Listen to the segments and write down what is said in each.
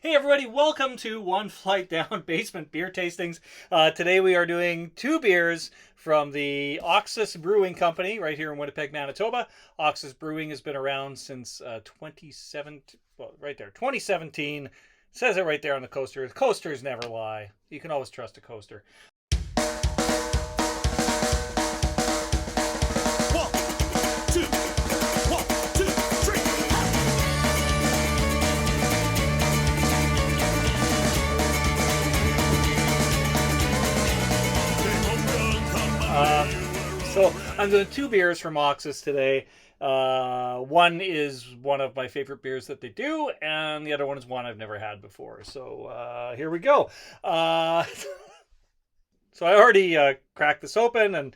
Hey everybody, welcome to One Flight Down Basement Beer Tastings. Today we are doing two beers from the Oxus Brewing Company right here in Winnipeg, Manitoba. Oxus Brewing has been around since 2017, well, right there, 2017. It says it right there on the coaster. Coasters never lie. You can always trust a coaster. So I'm doing two beers from Oxus today. One is one of my favorite beers that they do, and the other one is one I've never had before. So here we go. So I already cracked this open and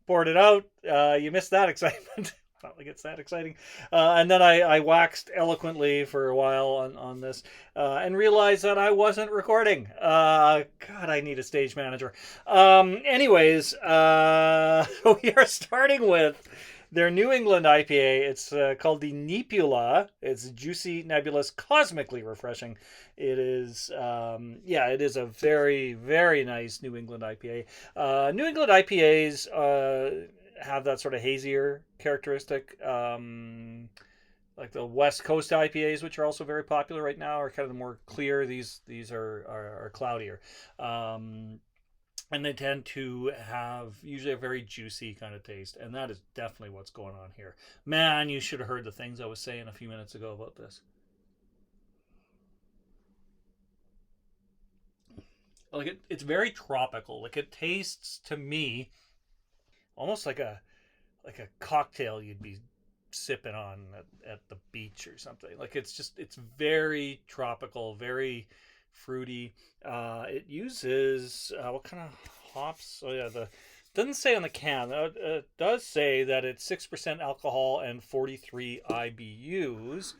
poured it out. You missed that excitement. Not like it's that exciting. And then I waxed eloquently for a while on this and realized that I wasn't recording. God, I need a stage manager. Anyways, we are starting with their New England IPA. It's called the NEIPULA. It's juicy, nebulous, cosmically refreshing. It is, it is a very, very nice New England IPA. New England IPAs have that sort of hazier characteristic. Like the West Coast IPAs, which are also very popular right now, are kind of the more clear. These are cloudier. And they tend to have usually a very juicy kind of taste. And that is definitely what's going on here. Man, you should have heard the things I was saying a few minutes ago about this. Like it's very tropical. Like it tastes to me almost like a cocktail you'd be sipping on at the beach or something. Like it's very tropical, very fruity. It uses what kind of hops? Oh yeah, doesn't say on the can. It does say that it's 6% alcohol and 43 IBUs.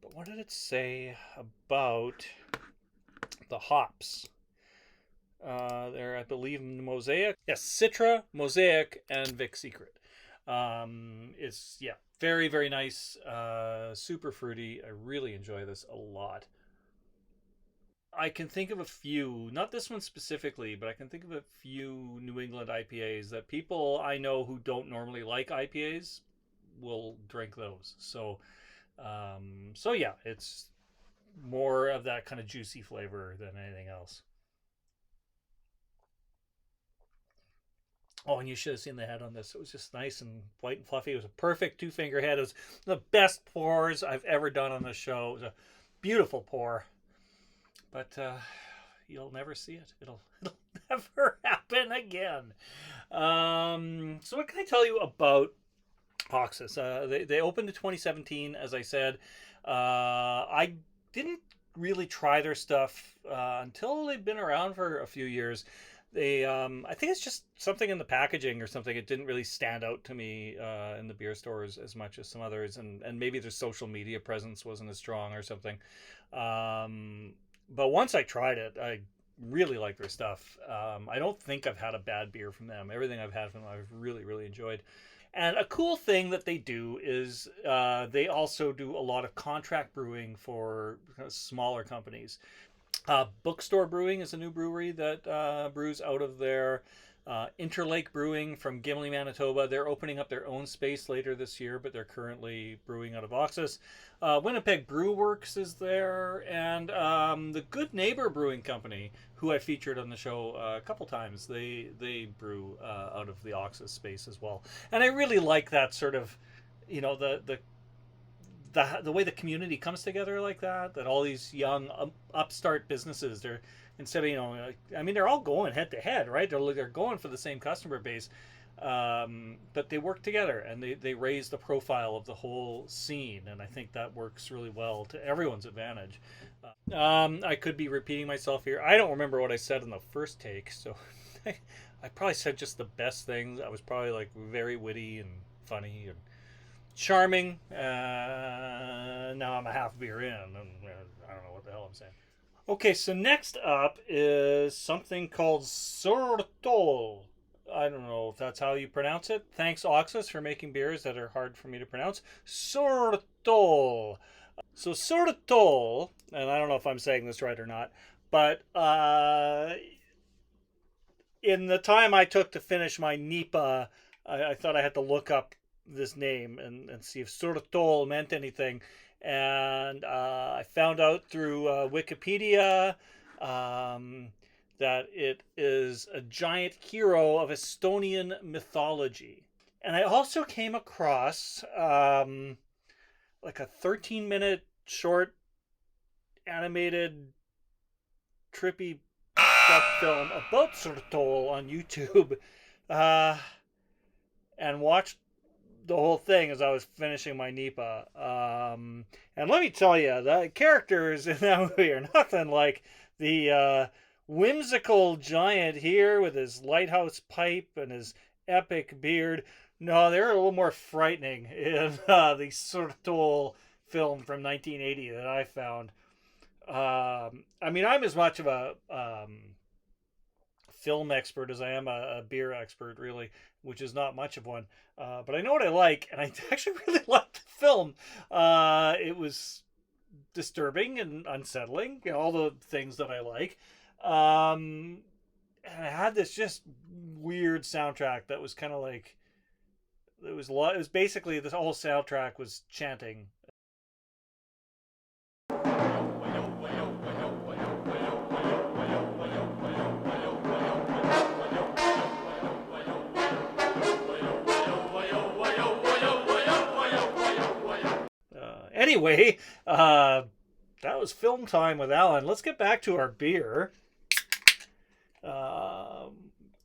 But what did it say about the hops? There, I believe, Mosaic. Yes, Citra, Mosaic, and Vic Secret. It's very, very nice. Super fruity. I really enjoy this a lot. I can think of a few, not this one specifically, but I can think of a few New England IPAs that people I know who don't normally like IPAs will drink those. So yeah, it's more of that kind of juicy flavor than anything else. Oh, and you should have seen the head on this. It was just nice and white and fluffy. It was a perfect two-finger head. It was the best pours I've ever done on the show. It was a beautiful pour. But you'll never see it. It'll never happen again. So what can I tell you about Oxus? They opened in 2017, as I said. I didn't really try their stuff until they've been around for a few years. They I think it's just something in the packaging or something. It didn't really stand out to me in the beer stores as much as some others, and maybe their social media presence wasn't as strong or something. But once I tried it, I really like their stuff. I don't think I've had a bad beer from them. Everything I've had from them I've really, really enjoyed. And a cool thing that they do is they also do a lot of contract brewing for kind of smaller companies. Bookstore Brewing is a new brewery that brews out of their Interlake Brewing from Gimli, Manitoba. They're opening up their own space later this year, but they're currently brewing out of Oxus. Winnipeg Brew Works is there, and the Good Neighbor Brewing Company, who I featured on the show a couple times, they brew out of the Oxus space as well. And I really like that sort of, the way the community comes together like that all these young upstart businesses, they're instead of they're all going head to head, right? They're going for the same customer base, but they work together and they raise the profile of the whole scene, and I think that works really well to everyone's advantage. I could be repeating myself here. I don't remember what I said in the first take, so I probably said just the best things. I was probably like very witty and funny and charming. Now I'm a half beer in, and I don't know what the hell I'm saying. Okay, so next up is something called Suur. I don't know if that's how you pronounce it. Thanks, Oxus, for making beers that are hard for me to pronounce. Suur. So Suur, and I don't know if I'm saying this right or not, but in the time I took to finish my NEIPA, I thought I had to look up this name and see if Suur meant anything. And I found out through Wikipedia that it is a giant hero of Estonian mythology. And I also came across like a 13-minute short animated trippy film about Suur on YouTube, and watched the whole thing as I was finishing my NEIPA. And let me tell you, the characters in that movie are nothing like the whimsical giant here with his lighthouse pipe and his epic beard. No, they're a little more frightening in the Suur film from 1980 that I found. I mean, I'm as much of a film expert as I am a beer expert, really, which is not much of one. But I know what I like, and I actually really liked the film. It was disturbing and unsettling, you know, all the things that I like. And it had this just weird soundtrack that was kind of like, it was basically, this whole soundtrack was chanting. Anyway, that was film time with Alan. Let's get back to our beer.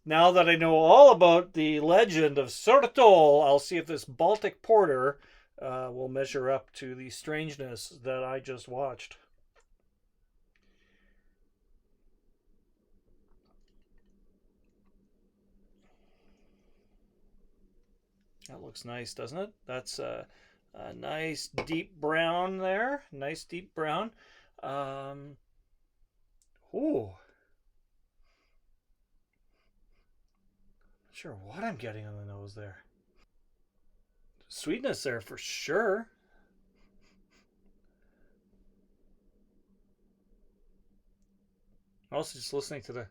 Now that I know all about the legend of Suur, I'll see if this Baltic porter will measure up to the strangeness that I just watched. That looks nice, doesn't it? That's a nice deep brown there. Nice deep brown. Ooh. Not sure what I'm getting on the nose there. Sweetness there for sure. Also just listening to the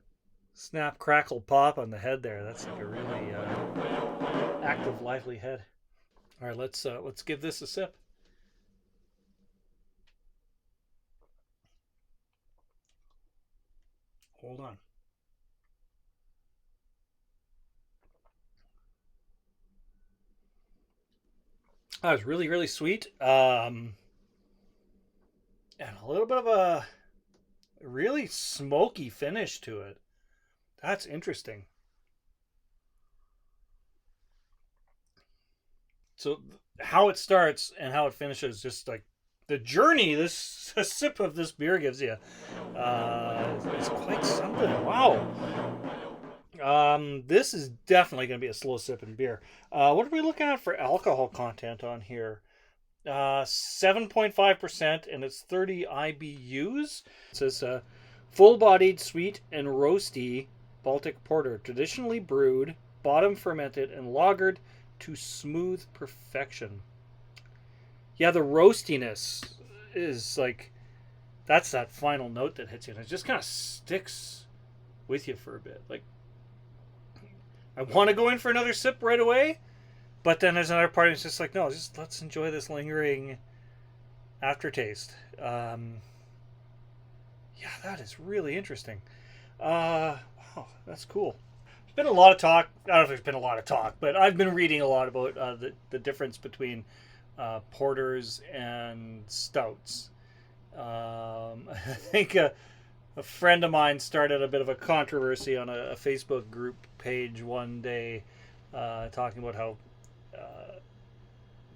snap, crackle, pop on the head there. That's like a really active, lively head. All right, let's give this a sip. Hold on. That was really, really sweet. And a little bit of a really smoky finish to it. That's interesting. So how it starts and how it finishes, just like the journey this a sip of this beer gives you, is quite something. Wow. This is definitely going to be a slow sipping beer. What are we looking at for alcohol content on here? 7.5%, and it's 30 IBUs. It says full-bodied, sweet, and roasty Baltic porter, traditionally brewed, bottom fermented, and lagered to smooth perfection. Yeah, the roastiness is like, that's that final note that hits you, and it just kind of sticks with you for a bit. Like, I want to go in for another sip right away, but then there's another part that's just like, no, just let's enjoy this lingering aftertaste. Yeah, that is really interesting. Wow, that's cool. There's been a lot of talk. I don't know if there's been a lot of talk, but I've been reading a lot about the difference between porters and stouts. I think a friend of mine started a bit of a controversy on a Facebook group page one day, talking about how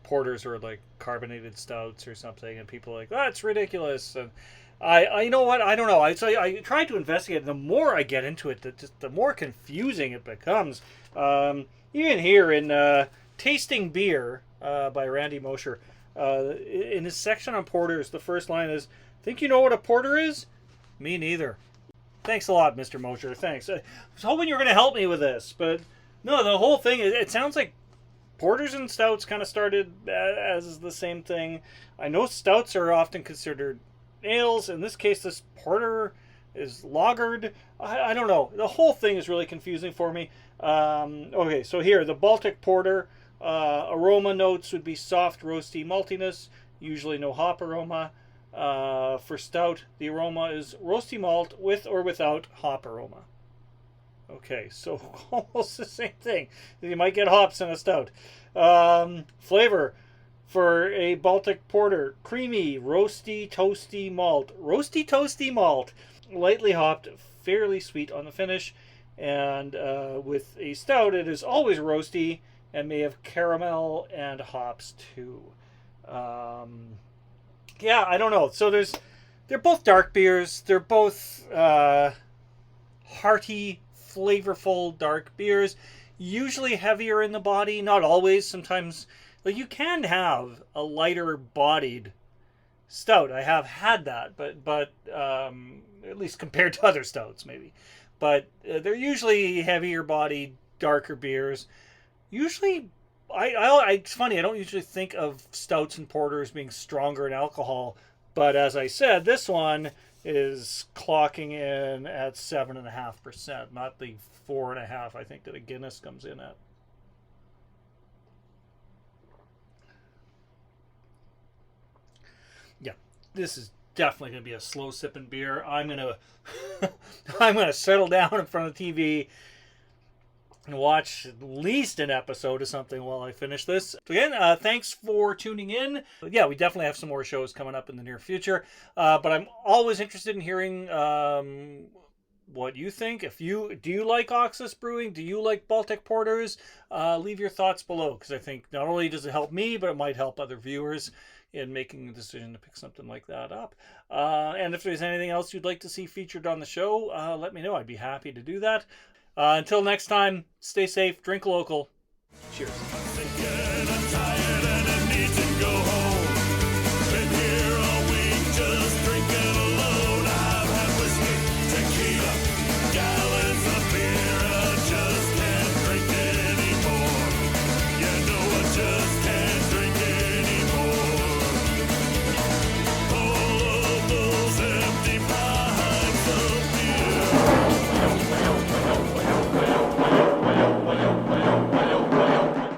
porters are like carbonated stouts or something, and people are like, that's ridiculous. And I you know what, I don't know. I tried to investigate, and the more I get into it, the more confusing it becomes. Even here in Tasting Beer by Randy Mosher, in his section on porters, the first line is, think you know what a porter is? Me neither. Thanks a lot, Mr. Mosher. Thanks. I was hoping you were going to help me with this, but no, the whole thing, it sounds like porters and stouts kind of started as the same thing. I know stouts are often considered ales. In this case, this porter is lagered. I don't know. The whole thing is really confusing for me. Okay, so here, the Baltic porter, aroma notes would be soft, roasty maltiness, usually no hop aroma. For stout, the aroma is roasty malt with or without hop aroma. Okay, so almost the same thing. You might get hops in a stout. Flavor for a Baltic porter, creamy, roasty, toasty malt. Roasty, toasty malt. Lightly hopped, fairly sweet on the finish. And with a stout, it is always roasty and may have caramel and hops too. Yeah, I don't know. So they're both dark beers. They're both hearty, flavorful dark beers. Usually heavier in the body. Not always. Sometimes, like, you can have a lighter bodied stout. I have had that, but at least compared to other stouts, maybe. But they're usually heavier bodied, darker beers. Usually, it's funny, I don't usually think of stouts and porters being stronger in alcohol, but as I said, this one is clocking in at 7.5%, not the 4.5% I think that a Guinness comes in at. Yeah, this is definitely going to be a slow sipping beer. I'm gonna settle down in front of the TV and watch at least an episode of something while I finish this. So again, thanks for tuning in. Yeah, we definitely have some more shows coming up in the near future. But I'm always interested in hearing what you think. Do you like Oxus Brewing? Do you like Baltic Porters? Leave your thoughts below, because I think not only does it help me, but it might help other viewers in making the decision to pick something like that up. And if there's anything else you'd like to see featured on the show, let me know. I'd be happy to do that. Until next time, stay safe, drink local. Cheers.